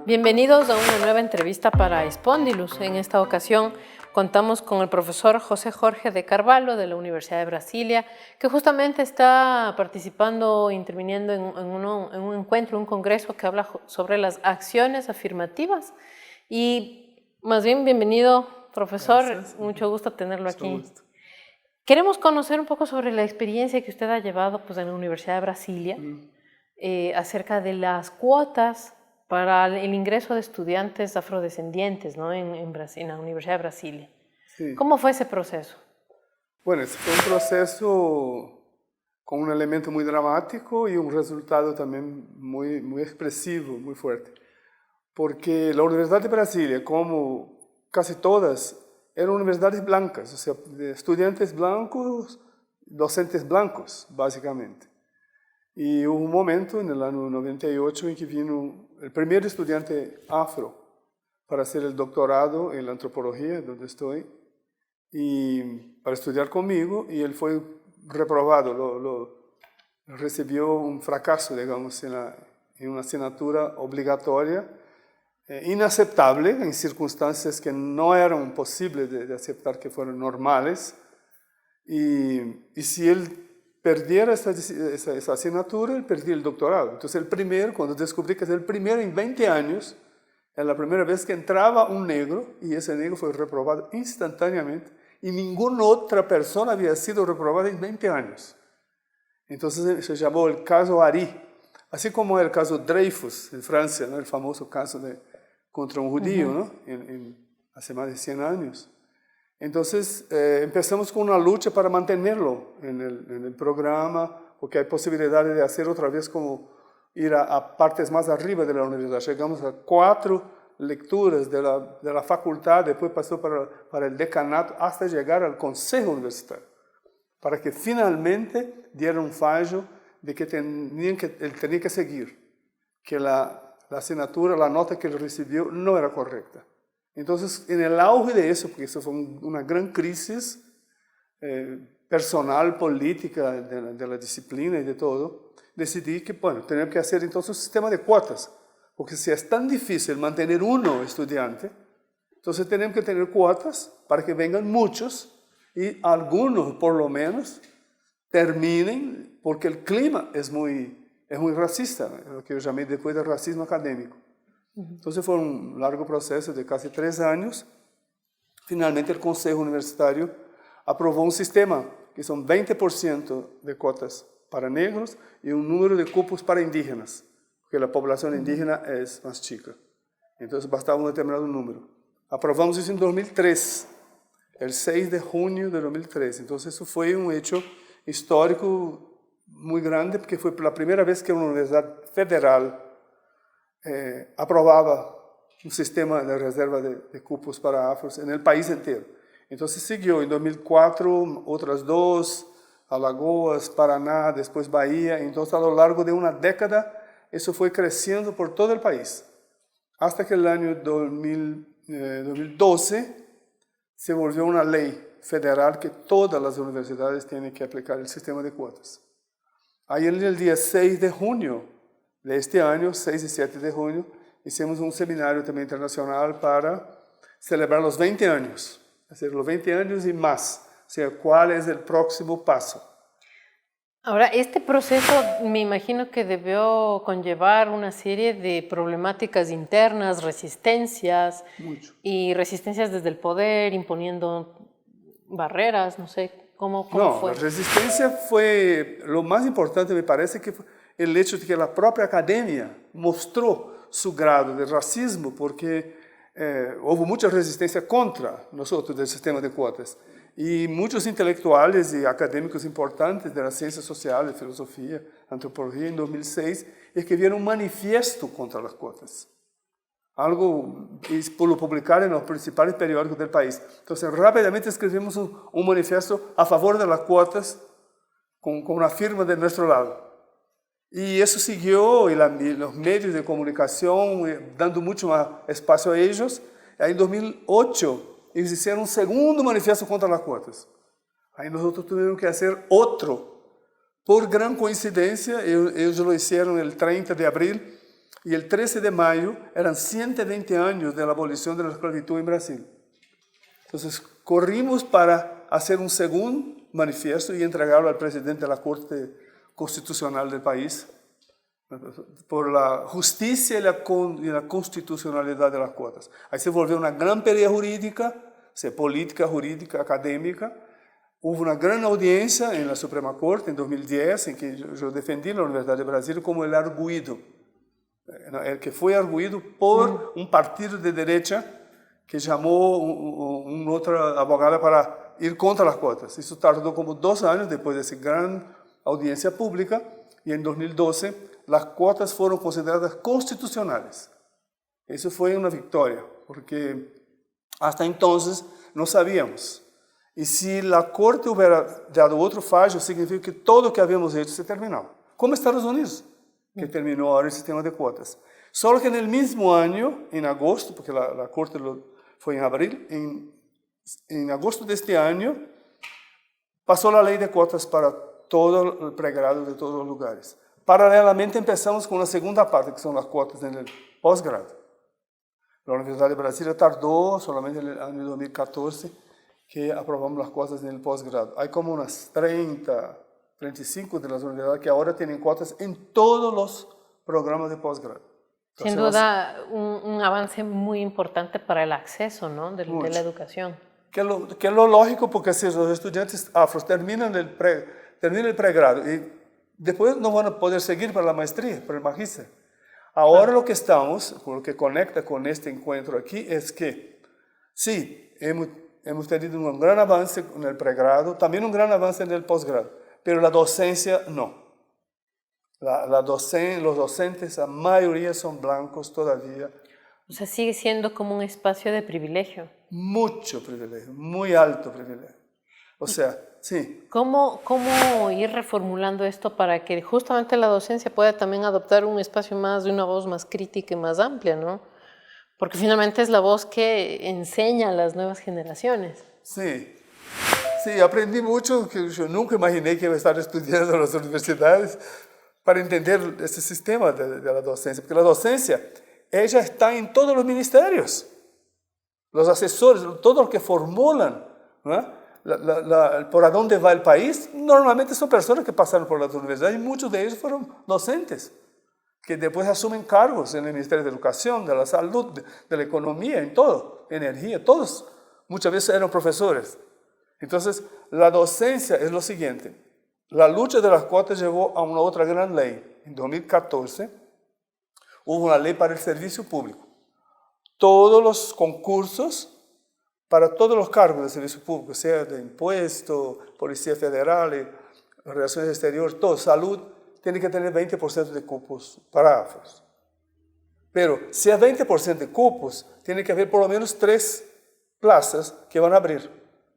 Bienvenidos a una nueva entrevista para Spondylus. En esta ocasión contamos con el profesor José Jorge de Carvalho de la Universidad de Brasilia, que justamente está participando, interviniendo en un encuentro, un congreso que habla sobre las acciones afirmativas. Y más bien, bienvenido, profesor. Gracias. Mucho gusto tenerlo aquí. Queremos conocer un poco sobre la experiencia que usted ha llevado en la Universidad de Brasilia, acerca de las cuotas para el ingreso de estudiantes afrodescendientes, ¿no? en la Universidad de Brasilia. Sí. ¿Cómo fue ese proceso? Bueno, ese fue un proceso con un elemento muy dramático y un resultado también muy expresivo, muy fuerte. Porque la Universidad de Brasilia, como casi todas, eran universidades blancas, o sea, de estudiantes blancos, docentes blancos, básicamente. Y hubo un momento, en el año 98, en que vino el primer estudiante afro para hacer el doctorado en la antropología, donde estoy, y para estudiar conmigo, y él fue reprobado, recibió un fracaso, digamos, en una asignatura obligatoria, inaceptable, en circunstancias que no eran posibles de aceptar que fueran normales, y si él perdiera esa asignatura, él perdía el doctorado. Entonces el primero, cuando descubrí que es el primero en 20 años, es la primera vez que entraba un negro, y ese negro fue reprobado instantáneamente, y ninguna otra persona había sido reprobada en 20 años. Entonces se llamó el caso Ari, así como el caso Dreyfus en Francia, ¿no? El famoso caso contra un judío, ¿no? Hace más de 100 años. Entonces empezamos con una lucha para mantenerlo en el programa, porque hay posibilidades de hacer otra vez como ir a partes más arriba de la universidad. Llegamos a 4 lecturas de la facultad, después pasó para el decanato, hasta llegar al consejo universitario, para que finalmente diera un fallo de que él tenía que seguir, que la asignatura, la nota que él recibió no era correcta. Entonces, en el auge de eso, porque eso fue una gran crisis personal, política, de la disciplina y de todo, decidí que, bueno, tenía que hacer entonces un sistema de cuotas, porque si es tan difícil mantener uno estudiante, entonces tenemos que tener cuotas para que vengan muchos y algunos, por lo menos, terminen, porque el clima es muy racista, lo que yo llamé después del racismo académico. Entonces fue un largo proceso de casi 3 años. Finalmente el Consejo Universitario aprobó un sistema que son 20% de cuotas para negros y un número de cupos para indígenas, porque la población indígena es más chica. Entonces bastaba un determinado número. Aprobamos eso en 2003, el 6 de junio de 2003. Entonces eso fue un hecho histórico muy grande, porque fue la primera vez que una universidad federal aprobaba un sistema de reserva de cupos para afros en el país entero. Entonces siguió en 2004 otras 2, Alagoas, Paraná, después Bahía. Entonces a lo largo de una década eso fue creciendo por todo el país, hasta que el año 2012 se volvió una ley federal que todas las universidades tienen que aplicar el sistema de cuotas. Ahí en el día 6 de junio de este año, 6 y 7 de junio, hicimos un seminario también internacional para celebrar los 20 años, es decir, los 20 años y más, o sea, cuál es el próximo paso. Ahora, este proceso me imagino que debió conllevar una serie de problemáticas internas, resistencias. Mucho. Y resistencias desde el poder, imponiendo barreras, no sé, ¿cómo fue? La resistencia fue, lo más importante me parece que fue el hecho de que la propia academia mostró su grado de racismo, porque hubo mucha resistencia contra nosotros del sistema de cuotas. Y muchos intelectuales y académicos importantes de las ciencias sociales, filosofía, antropología, en 2006, escribieron un manifiesto contra las cuotas. Algo lo publicaron en los principales periódicos del país. Entonces, rápidamente escribimos un manifiesto a favor de las cuotas con una firma de nuestro lado. Y eso siguió, y los medios de comunicación dando mucho más espacio a ellos. Ahí en 2008, ellos hicieron un segundo manifiesto contra las cuotas. Ahí nosotros tuvimos que hacer otro. Por gran coincidencia, ellos lo hicieron el 30 de abril Y el 13 de mayo eran 120 años de la abolición de la esclavitud en Brasil. Entonces, corrimos para hacer un segundo manifiesto y entregarlo al presidente de la Corte Constitucional del país por la justicia y la constitucionalidad de las cuotas. Ahí se volvió una gran pelea jurídica, política, jurídica, académica. Hubo una gran audiencia en la Suprema Corte en 2010, en que yo defendí la Universidad de Brasil como el arguido, el que fue arguido por un partido de derecha que llamó una otra abogada para ir contra las cuotas. Eso tardó como 2 años después de esa gran audiencia pública, y en 2012 las cuotas fueron consideradas constitucionales. Eso fue una victoria, porque hasta entonces no sabíamos. Y si la Corte hubiera dado otro fallo, significa que todo lo que habíamos hecho se terminó. Como Estados Unidos, que terminó ahora el sistema de cuotas. Solo que en el mismo año, en agosto, porque la Corte fue en abril, en agosto de este año, pasó la ley de cuotas para todo el pregrado de todos los lugares. Paralelamente empezamos con la segunda parte, que son las cuotas en el posgrado. La Universidad de Brasilia tardó solamente en el año 2014 que aprobamos las cuotas en el posgrado. Hay como unas 30, 35 de las universidades que ahora tienen cuotas en todos los programas de posgrado. Sin duda, un avance muy importante para el acceso, ¿no?, de la educación. Que es lo lógico, porque si los estudiantes afros terminan el pregrado y después no van a poder seguir para la maestría, para el magíster. Ahora lo que lo que conecta con este encuentro aquí es que sí, hemos tenido un gran avance en el pregrado, también un gran avance en el posgrado, pero la docencia no. Los docentes, la mayoría son blancos todavía. O sea, sigue siendo como un espacio de privilegio. Mucho privilegio, muy alto privilegio. O sea, sí. ¿Cómo ir reformulando esto para que justamente la docencia pueda también adoptar un espacio más de una voz más crítica y más amplia, ¿no? Porque finalmente es la voz que enseña a las nuevas generaciones. Sí, sí, aprendí mucho, que yo nunca imaginé que iba a estar estudiando en las universidades para entender ese sistema de la docencia, porque la docencia, ella está en todos los ministerios, los asesores, todos los que formulan, ¿no?, por a dónde va el país, normalmente son personas que pasaron por las universidades y muchos de ellos fueron docentes, que después asumen cargos en el Ministerio de Educación, de la Salud, de la Economía, en todo, energía, todos muchas veces eran profesores. Entonces, la docencia es lo siguiente. La lucha de las cuotas llevó a una otra gran ley. En 2014 hubo una ley para el servicio público. Todos los concursos para todos los cargos de servicio público, sea de impuesto, Policía Federal, Relaciones Exteriores, todo, salud, tiene que tener 20% de cupos para afros. Pero si hay 20% de cupos, tiene que haber por lo menos 3 plazas que van a abrir.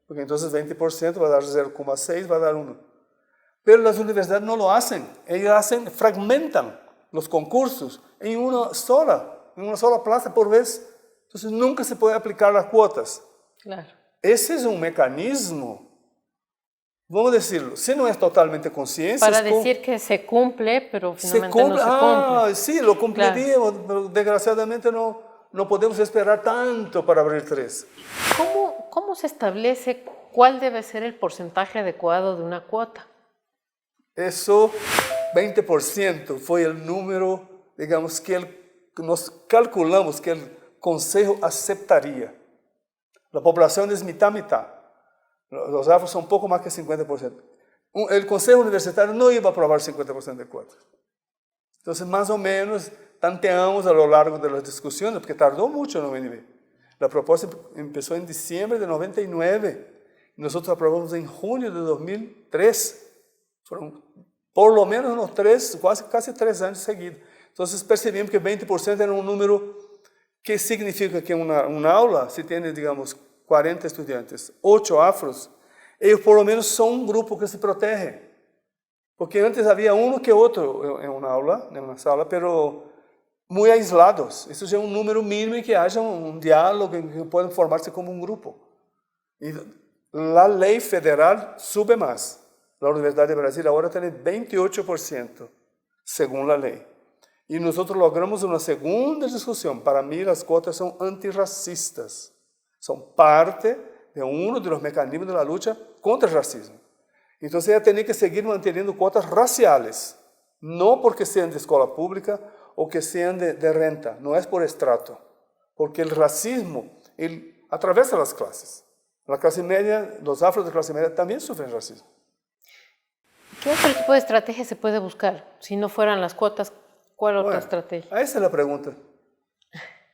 Porque entonces 20% va a dar 0,6, va a dar 1. Pero las universidades no lo hacen. Ellas fragmentan los concursos en una sola plaza por vez. Entonces nunca se puede aplicar las cuotas. Claro. Ese es un mecanismo, vamos a decirlo, si no es totalmente conciencia. Para decir que se cumple, pero finalmente no se cumple. Sí, lo cumpliríamos, claro. Pero desgraciadamente no podemos esperar tanto para abrir 3. ¿Cómo se establece cuál debe ser el porcentaje adecuado de una cuota? Eso, 20% fue el número, digamos, que nos calculamos que el Consejo aceptaría. La población es mitad. Los afros son un poco más que 50%. El Consejo Universitario no iba a aprobar 50% de cuotas. Entonces, más o menos, tanteamos a lo largo de las discusiones, porque tardó mucho en la UNB. La propuesta empezó en diciembre de 99. Nosotros aprobamos en junio de 2003. Fueron por lo menos unos 3, casi 3 años seguidos. Entonces, percibimos que 20% era un número que significa que una aula, si tiene, digamos, 40 estudiantes, 8 afros, ellos por lo menos son un grupo que se protege. Porque antes había uno que otro en una aula, en una sala, pero muy aislados. Eso ya es un número mínimo y que haya un diálogo, que puedan formarse como un grupo. Y la ley federal sube más. La Universidad de Brasil ahora tiene 28%, según la ley. Y nosotros logramos una segunda discusión. Para mí las cuotas son antirracistas. Son parte de uno de los mecanismos de la lucha contra el racismo. Entonces ella tenía que seguir manteniendo cuotas raciales. No porque sean de escuela pública o que sean de renta. No es por estrato. Porque el racismo atraviesa las clases. La clase media, los afros de clase media también sufren racismo. ¿Qué otro tipo de estrategia se puede buscar? Si no fueran las cuotas, ¿cuál otra estrategia? Esa es la pregunta.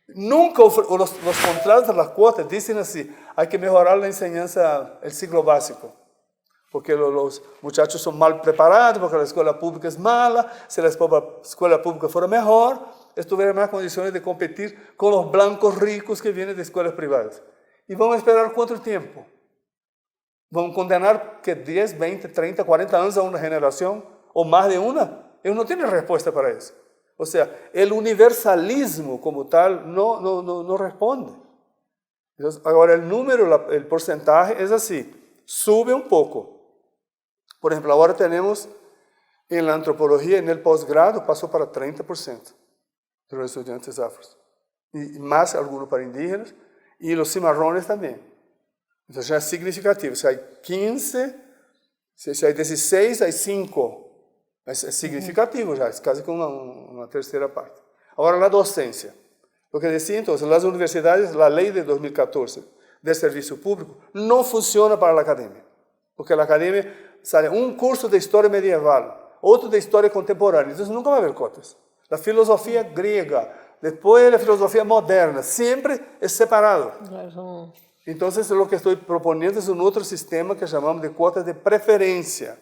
Nunca los contratos de las cuotas dicen así, hay que mejorar la enseñanza, el ciclo básico, porque los muchachos son mal preparados, porque la escuela pública es mala, si la escuela pública fuera mejor, estuvieran más condiciones de competir con los blancos ricos que vienen de escuelas privadas. ¿Y vamos a esperar cuánto tiempo? ¿Vamos a condenar que 10, 20, 30, 40 años a una generación o más de una? Ellos no tienen respuesta para eso. O sea, el universalismo como tal no responde. Entonces, ahora el número, el porcentaje es así, sube un poco. Por ejemplo, ahora tenemos en la antropología, en el posgrado, pasó para 30% de los estudiantes afros. Y más algunos para indígenas, y los cimarrones también. Entonces ya es significativo. Si hay 15, si hay 16, hay 5. Es significativo ya, es casi como una tercera parte. Ahora la docencia. Lo que decía entonces, las universidades, la ley de 2014 de servicio público no funciona para la academia. Porque la academia sale un curso de historia medieval, otro de historia contemporánea, entonces nunca va a haber cotas. La filosofía griega, después la filosofía moderna, siempre es separado. Claro. Entonces lo que estoy proponiendo es un otro sistema que llamamos de cuotas de preferencia.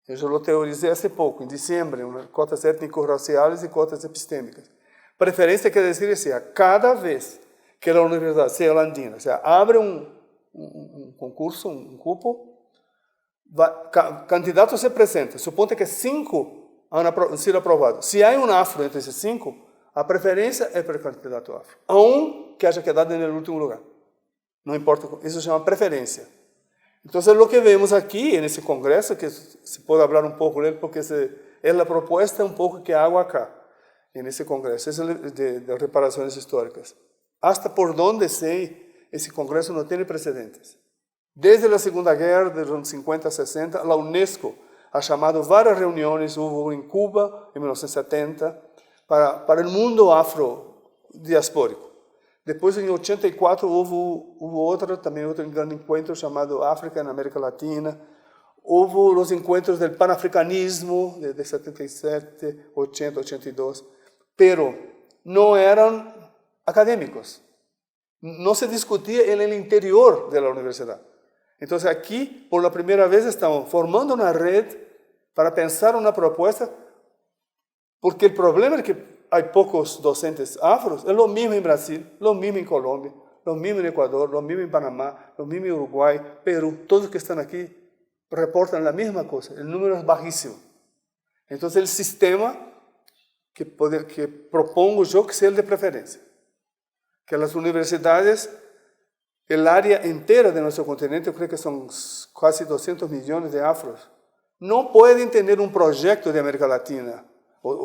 Yo lo teoricé hace poco, en diciembre, unas cuotas étnico-raciales y cuotas epistémicas. Preferencia quiere decir que cada vez que la universidad, sea la andina, o sea, abre un concurso, un cupo, candidatos se presentan. Suponte que 5 han sido aprobados. Si hay un afro entre esos 5, a preferencia es para el candidato afro, aunque haya quedado en el último lugar. No importa, eso se llama preferencia. Entonces lo que vemos aquí en ese congreso, que se puede hablar un poco de él, porque es la propuesta un poco que hago acá, en ese congreso, es de reparaciones históricas. Hasta por donde sé, ese congreso no tiene precedentes. Desde la Segunda Guerra, de los 50 a 60, la UNESCO ha llamado varias reuniones, hubo en Cuba en 1970, para el mundo afro-diaspórico. Después, en 84, hubo también otro gran encuentro llamado África en América Latina. Hubo los encuentros del panafricanismo de 77, 80, 82, pero no eran académicos. No se discutía en el interior de la universidad. Entonces aquí, por la primera vez, estamos formando una red para pensar una propuesta, porque el problema es que hay pocos docentes afros, es lo mismo en Brasil, lo mismo en Colombia, lo mismo en Ecuador, lo mismo en Panamá, lo mismo en Uruguay, Perú, todos los que están aquí reportan la misma cosa, el número es bajísimo. Entonces el sistema que propongo yo que sea el de preferencia, que las universidades, el área entera de nuestro continente, yo creo que son casi 200 millones de afros, no pueden tener un proyecto de América Latina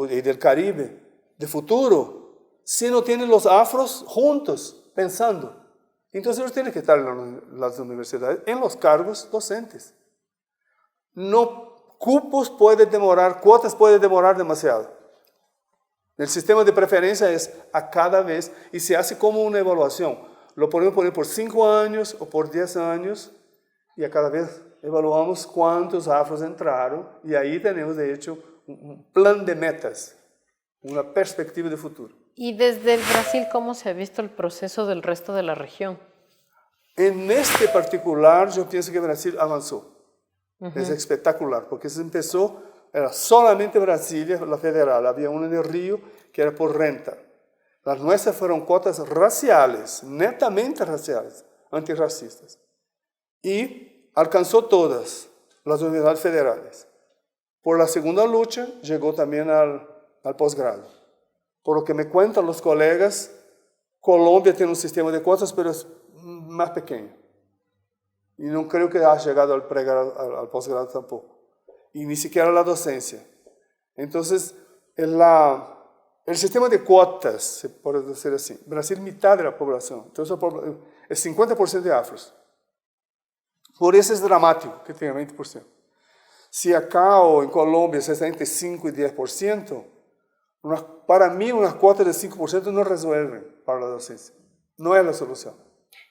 y del Caribe, de futuro, si no tienen los afros juntos, pensando. Entonces ellos tienen que estar en las universidades, en los cargos docentes. No, cupos pueden demorar, cuotas pueden demorar demasiado. El sistema de preferencia es a cada vez, y se hace como una evaluación. Lo podemos poner por 5 años o por 10 años, y a cada vez evaluamos cuántos afros entraron, y ahí tenemos, de hecho, un plan de metas, una perspectiva de futuro. Y desde el Brasil, ¿cómo se ha visto el proceso del resto de la región? En este particular, yo pienso que Brasil avanzó. Es espectacular, porque se empezó, era solamente Brasilia, la federal, había una en el Río que era por renta. Las nuestras fueron cuotas raciales, netamente raciales, antirracistas. Y alcanzó todas las universidades federales. Por la segunda lucha, llegó también al posgrado. Por lo que me cuentan los colegas, Colombia tiene un sistema de cuotas, pero es más pequeño. Y no creo que haya llegado al posgrado tampoco. Y ni siquiera la docencia. Entonces, la el sistema de cuotas, se puede decir así. Brasil, mitad de la población. Entonces, es 50% de afros. Por eso es dramático que tenga 20%. Si acá o en Colombia es entre 5 y 10%, para mí unas cuotas de 5% no resuelven para la docencia. No es la solución.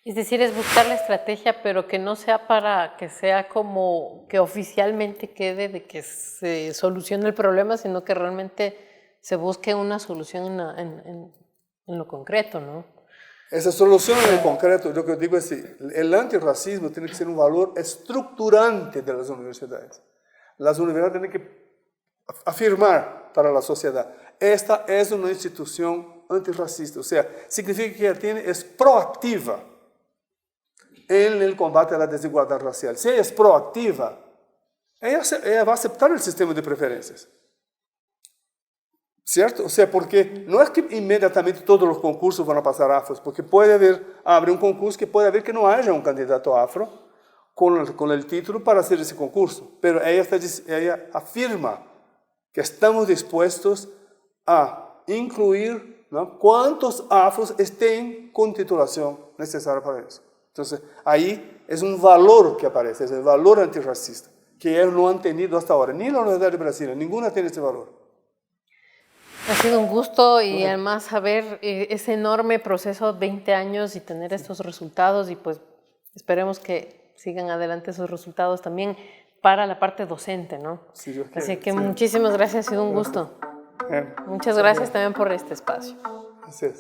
Es decir, es buscar la estrategia, pero que no sea para que sea como que oficialmente quede de que se solucione el problema, sino que realmente se busque una solución en lo concreto, ¿no? Esa solución en lo concreto, lo que digo es que el antirracismo tiene que ser un valor estructurante de las universidades. Las universidades tienen que afirmar para la sociedad, esta es una institución antirracista, o sea, significa que ella es proactiva en el combate a la desigualdad racial. Si ella es proactiva, ella va a aceptar el sistema de preferencias. ¿Cierto? O sea, porque no es que inmediatamente todos los concursos van a pasar afros, porque abre un concurso que puede haber que no haya un candidato afro con el título para hacer ese concurso. Pero ella afirma que estamos dispuestos a incluir, ¿no?, cuántos afros estén con titulación necesaria para eso. Entonces, ahí es un valor que aparece, es el valor antirracista, que ellos no han tenido hasta ahora, ni la Universidad de Brasil, ninguna tiene ese valor. Ha sido un gusto y además saber ese enorme proceso, 20 años y tener estos resultados y pues esperemos que sigan adelante esos resultados también para la parte docente, ¿no? Sí, así que muchísimas gracias, ha sido un gusto. Muchas gracias también por este espacio. Gracias.